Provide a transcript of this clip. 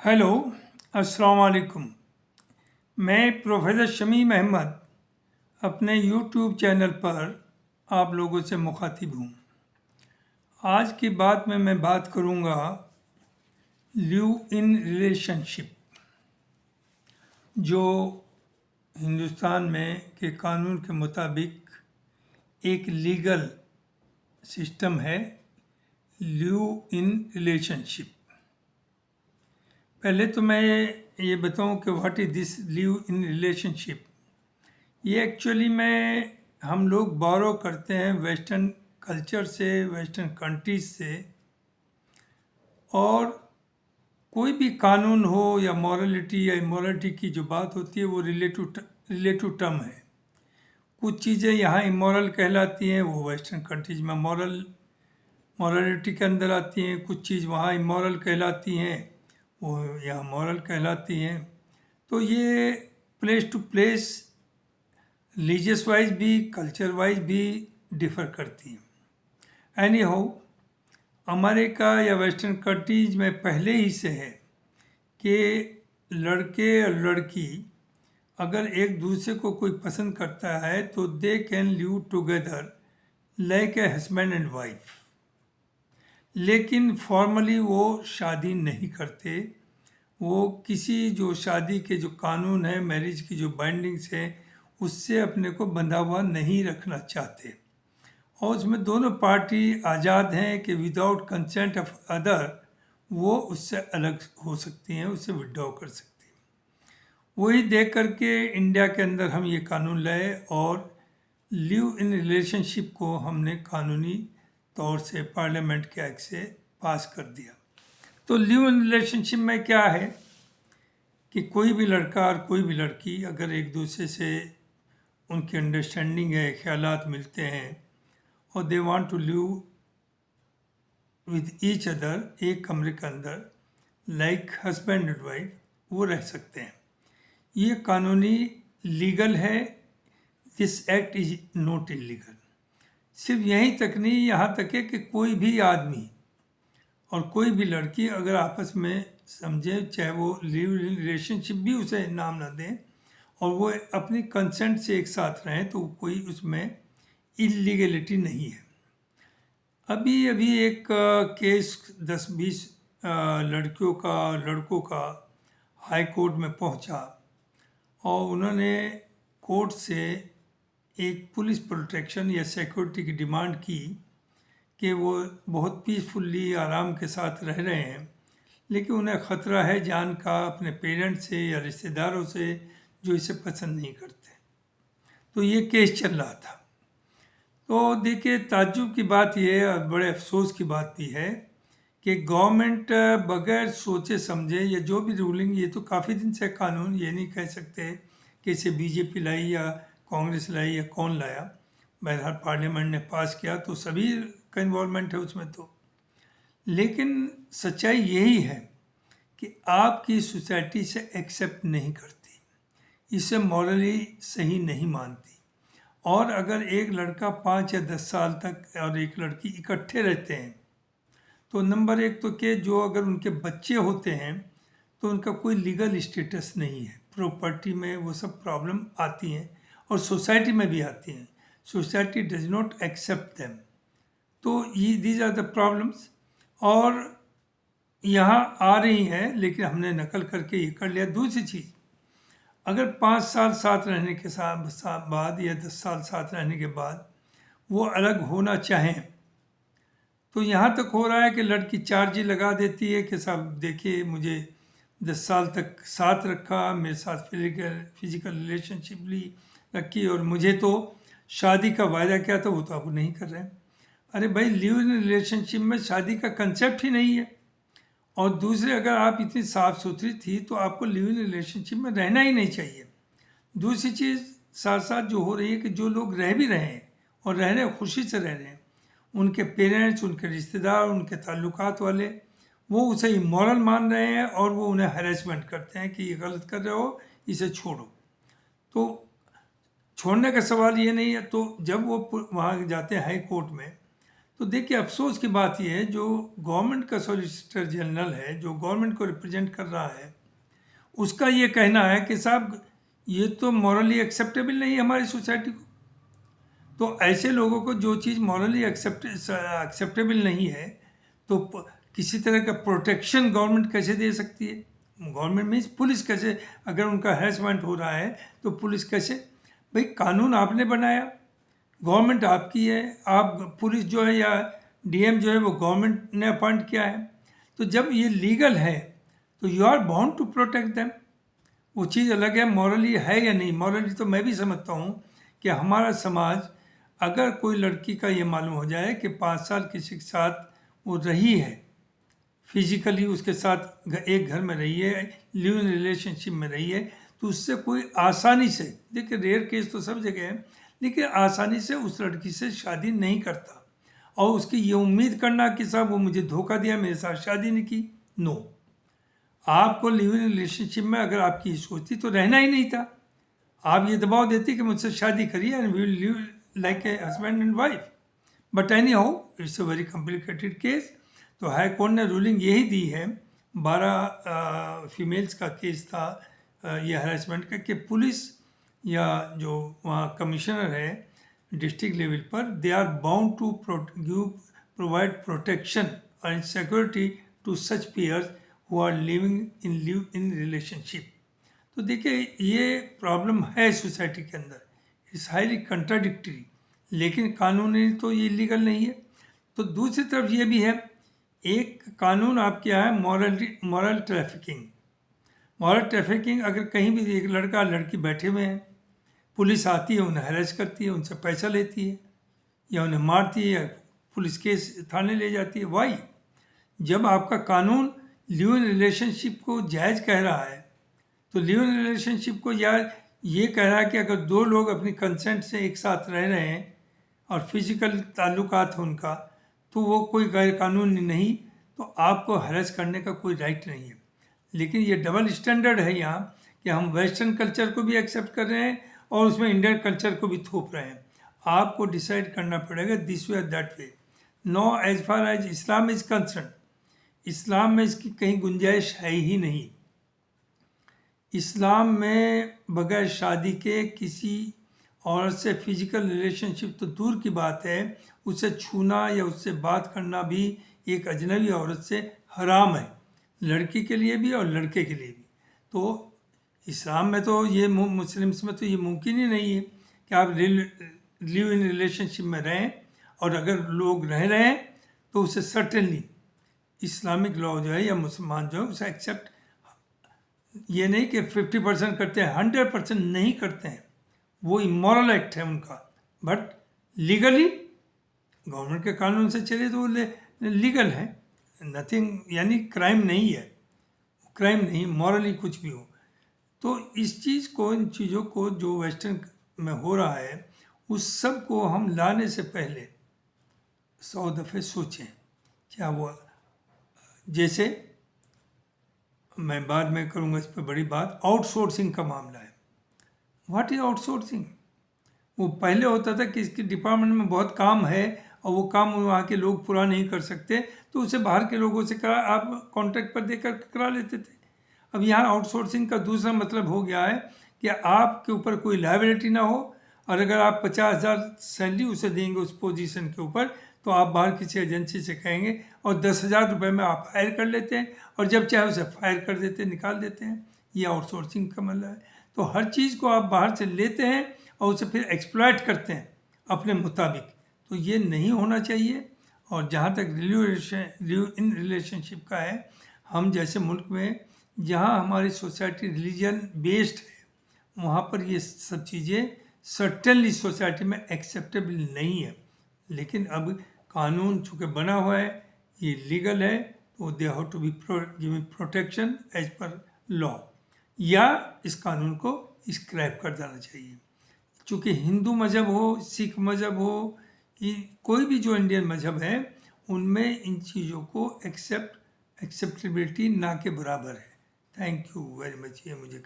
Hello, अस्सलाम वालेकुम। मैं प्रोफेसर शमीम अहमद अपने यूट्यूब चैनल पर आप लोगों से मुखातिब हूँ। आज की बात में मैं बात करूँगा लिव इन रिलेशनशिप, जो हिंदुस्तान में के कानून के मुताबिक एक लीगल सिस्टम है। लिव इन रिलेशनशिप, पहले तो मैं ये बताऊं कि what is this live in relationship. ये एक्चुअली में हम लोग बोरो करते हैं वेस्टर्न कल्चर से, वेस्टर्न कंट्रीज से। और कोई भी कानून हो या मॉरलिटी या इमोरलिटी की जो बात होती है वो रिलेटिव टर्म है। कुछ चीज़ें यहाँ इमोरल कहलाती हैं, वो वेस्टर्न कंट्रीज में मॉरलिटी के अंदर आती हैं। कुछ चीज़ वहाँ इमोरल कहलाती हैं, वो यहाँ मॉरल कहलाती हैं। तो ये place to place, religious wise भी, कल्चर वाइज भी डिफ़र करती हैं। एनी हाउ, अमेरिका या वेस्टर्न कंट्रीज में पहले ही से है कि लड़के और लड़की अगर एक दूसरे को कोई पसंद करता है तो they can live together like a husband and wife. लेकिन फॉर्मली वो शादी नहीं करते। वो किसी जो शादी के जो कानून है, मैरिज की जो बाइंडिंग्स है, उससे अपने को बंधा हुआ नहीं रखना चाहते। और उसमें दोनों पार्टी आज़ाद हैं कि विदाउट कंसेंट ऑफ अदर वो उससे अलग हो सकती हैं, उससे विड्रॉ कर सकती हैं। वही देख करके इंडिया के अंदर हम ये कानून लाए और लिव इन रिलेशनशिप को हमने कानूनी तौर से पार्लियामेंट के एक्ट से पास कर दिया। तो लिव इन रिलेशनशिप में क्या है कि कोई भी लड़का और कोई भी लड़की अगर एक दूसरे से उनकी अंडरस्टैंडिंग है, ख्यालात मिलते हैं और they want to live with each other, एक कमरे के अंदर लाइक हस्बैंड एंड वाइफ, वो रह सकते हैं। ये कानूनी लीगल है। This act is not illegal. सिर्फ यहीं तक नहीं, यहाँ तक है कि कोई भी आदमी और कोई भी लड़की अगर आपस में समझे, चाहे वो लिव रिलेशनशिप भी उसे नाम ना दें और वो अपनी कंसेंट से एक साथ रहें, तो कोई उसमें इलीगलिटी नहीं है। अभी अभी एक केस 10-20 लड़कों का हाई कोर्ट में पहुंचा और उन्होंने कोर्ट से एक पुलिस प्रोटेक्शन या सिक्योरिटी की डिमांड की कि वो बहुत पीसफुली आराम के साथ रह रहे हैं, लेकिन उन्हें ख़तरा है जान का अपने पेरेंट्स से या रिश्तेदारों से जो इसे पसंद नहीं करते। तो ये केस चल रहा था। तो देखिए, ताज्जुब की बात यह है और बड़े अफसोस की बात भी है कि गवर्नमेंट बगैर सोचे समझे या जो भी रूलिंग, ये तो काफ़ी दिन से कानून, ये नहीं कह सकते कि इसे बीजेपी लाई या कांग्रेस लाई या कौन लाया। बहरहाल पार्लियामेंट ने पास किया तो सभी का इन्वॉल्वमेंट है उसमें। तो लेकिन सच्चाई यही है कि आपकी सोसाइटी इसे एक्सेप्ट नहीं करती, इसे मॉरली सही नहीं मानती। और अगर एक लड़का 5 या 10 साल तक और एक लड़की इकट्ठे रहते हैं तो नंबर एक तो कि जो अगर उनके बच्चे होते हैं तो उनका कोई लीगल स्टेटस नहीं है, प्रॉपर्टी में वो सब प्रॉब्लम आती हैं और सोसाइटी में भी आती हैं। Society does not accept them. तो ये दीज आर द प्रॉब्लम्स और यहाँ आ रही हैं, लेकिन हमने नकल करके ये कर लिया। दूसरी चीज़, अगर 5 साल साथ रहने के बाद या 10 साल साथ रहने के बाद वो अलग होना चाहें, तो यहाँ तक हो रहा है कि लड़की चार्ज लगा देती है कि साहब देखिए, मुझे 10 साल तक साथ रखा, मेरे साथ फिजिकल रिलेशनशिप ली रखी और मुझे तो शादी का वायदा किया था, वो तो आप नहीं कर रहे हैं। अरे भाई, लिव इन रिलेशनशिप में शादी का कंसेप्ट ही नहीं है। और दूसरे, अगर आप इतनी साफ सुथरी थी तो आपको लिव इन रिलेशनशिप में रहना ही नहीं चाहिए। दूसरी चीज़ साथ साथ जो हो रही है कि जो लोग रह भी रहे हैं और रह रहे हैं, खुशी से रह रहे हैं, उनके पेरेंट्स, उनके रिश्तेदार, उनके ताल्लुकात वाले, वो उसे इमोरल मान रहे हैं और वो उन्हें हैरेसमेंट करते हैं कि ये गलत कर रहे हो, इसे छोड़ो। तो छोड़ने का सवाल ये नहीं है। तो जब वो वहाँ जाते हैं हाई कोर्ट में, तो देखिए अफसोस की बात यह है, जो गवर्नमेंट का सॉलिसिटर जनरल है, जो गवर्नमेंट को रिप्रेजेंट कर रहा है, उसका ये कहना है कि साहब ये तो मॉरली एक्सेप्टेबल नहीं है हमारी सोसाइटी को। तो ऐसे लोगों को जो चीज़ मॉरली एक्सेप्टेबल नहीं है, तो किसी तरह का प्रोटेक्शन गवर्नमेंट कैसे दे सकती है? गवर्नमेंट मीन्स पुलिस कैसे, अगर उनका हैरेसमेंट हो रहा है तो पुलिस कैसे? भाई कानून आपने बनाया, गवर्नमेंट आपकी है, आप पुलिस जो है या डीएम जो है वो गवर्नमेंट ने अपॉइंट किया है। तो जब ये लीगल है तो you are bound to protect them. वो चीज़ अलग है मॉरली है या नहीं। मॉरली तो मैं भी समझता हूँ कि हमारा समाज, अगर कोई लड़की का ये मालूम हो जाए कि 5 साल किसी के साथ वो रही है, फिजिकली उसके साथ एक घर में रही है, लिव इन रिलेशनशिप में रही है, तो उससे कोई आसानी से, देखिए रेयर केस तो सब जगह है, लेकिन आसानी से उस लड़की से शादी नहीं करता। और उसकी ये उम्मीद करना कि साहब वो मुझे धोखा दिया, मेरे साथ शादी नहीं की, नो। आपको लिव इन रिलेशनशिप में अगर आपकी ये सोचती तो रहना ही नहीं था। आप ये दबाव देती कि मुझसे शादी करिए and we will live like a husband and wife. But any how it's a very complicated case. तो हाई कोर्ट ने रूलिंग यही दी है, 12 फीमेल्स का केस था ये हरासमेंट का, कि पुलिस या जो वहाँ कमिश्नर है डिस्ट्रिक्ट लेवल पर, they are bound to provide protection and security to such peers who are live in relationship. तो देखिए ये प्रॉब्लम है सोसाइटी के अंदर, इट्स हाईली कंट्राडिक्टरी, लेकिन कानूनी तो ये लीगल नहीं है। तो दूसरी तरफ ये भी है, एक कानून आपके यहाँ है मॉरल ट्रैफिकिंग। मॉरल ट्रैफिकिंग, अगर कहीं भी एक लड़का लड़की बैठे हुए हैं, पुलिस आती है, उन्हें हरेस करती है, उनसे पैसा लेती है या उन्हें मारती है या पुलिस केस थाने ले जाती है। वाई? जब आपका कानून लिव इन रिलेशनशिप को जायज़ कह रहा है, तो लिव इन रिलेशनशिप को या ये कह रहा है कि अगर दो लोग अपनी कंसेंट से एक साथ रह रहे हैं और फिजिकल ताल्लुकात हैं उनका, तो वो कोई गैर कानूनी नहीं, तो आपको हरेस करने का कोई राइट नहीं है। लेकिन ये डबल स्टैंडर्ड है यहाँ कि हम वेस्टर्न कल्चर को भी एक्सेप्ट कर रहे हैं और उसमें इंडियन कल्चर को भी थोप रहे हैं। आपको डिसाइड करना पड़ेगा this way that way. No, as far as Islam is concerned, Islam में इसकी कहीं गुंजाइश है ही नहीं। इस्लाम में बगैर शादी के किसी औरत से फिजिकल रिलेशनशिप तो दूर की बात है, उसे छूना या उससे बात करना भी एक अजनबी औरत से हराम है, लड़की के लिए भी और लड़के के लिए भी। तो इस्लाम में तो ये, मुस्लिम्स में तो ये मुमकिन ही नहीं है कि आप लिव इन रिलेशनशिप में रहें, और अगर लोग रह रहे हैं तो उसे सर्टेनली इस्लामिक लॉ जो है या मुसलमान जो है उसे एक्सेप्ट, ये नहीं कि 50% करते हैं, 100% नहीं करते हैं, वो इमोरल एक्ट है उनका। बट लीगली गवर्नमेंट के कानून से चले तो वो लीगल है, नथिंग, यानी क्राइम नहीं है, क्राइम नहीं, मॉरली कुछ भी हो। तो इस चीज़ को, इन चीज़ों को जो वेस्टर्न में हो रहा है, उस सब को हम लाने से पहले 100 दफ़े सोचें। क्या वो, जैसे मैं बाद में करूँगा इस पर बड़ी बात, आउटसोर्सिंग का मामला है। What is outsourcing? वो पहले होता था कि इसकी डिपार्टमेंट में बहुत काम है और वो काम वहाँ के लोग पूरा नहीं कर सकते, तो उसे बाहर के लोगों से करा, आप कॉन्ट्रैक्ट पर देकर करा लेते थे। अब यहाँ आउटसोर्सिंग का दूसरा मतलब हो गया है कि आपके ऊपर कोई लायबिलिटी ना हो, और अगर आप 50,000 सैलरी उसे देंगे उस पोजीशन के ऊपर, तो आप बाहर किसी एजेंसी से कहेंगे और 10,000 रुपये में आप हायर कर लेते हैं, और जब चाहे उसे फायर कर देते हैं, निकाल देते हैं। ये आउटसोर्सिंग का मतलब है। तो हर चीज़ को आप बाहर से लेते हैं और उसे फिर एक्सप्लॉइट करते हैं अपने मुताबिक, तो ये नहीं होना चाहिए। और जहाँ तक लिव इन रिलेशनशिप का है, हम जैसे मुल्क में जहाँ हमारी सोसाइटी रिलीजन बेस्ड है, वहाँ पर ये सब चीज़ें सर्टेनली सोसाइटी में एक्सेप्टेबल नहीं है। लेकिन अब कानून चूँकि बना हुआ है, ये लीगल है, तो they have to be given protection as per law, या इस कानून को स्क्रैप कर देना चाहिए। चूँकि हिंदू मज़हब हो, सिख मज़हब हो, कोई भी जो इंडियन मज़हब है, उनमें इन चीज़ों को एक्सेप्टेबिलिटी ना के बराबर है। थैंक यू वेरी मच, ये मुझे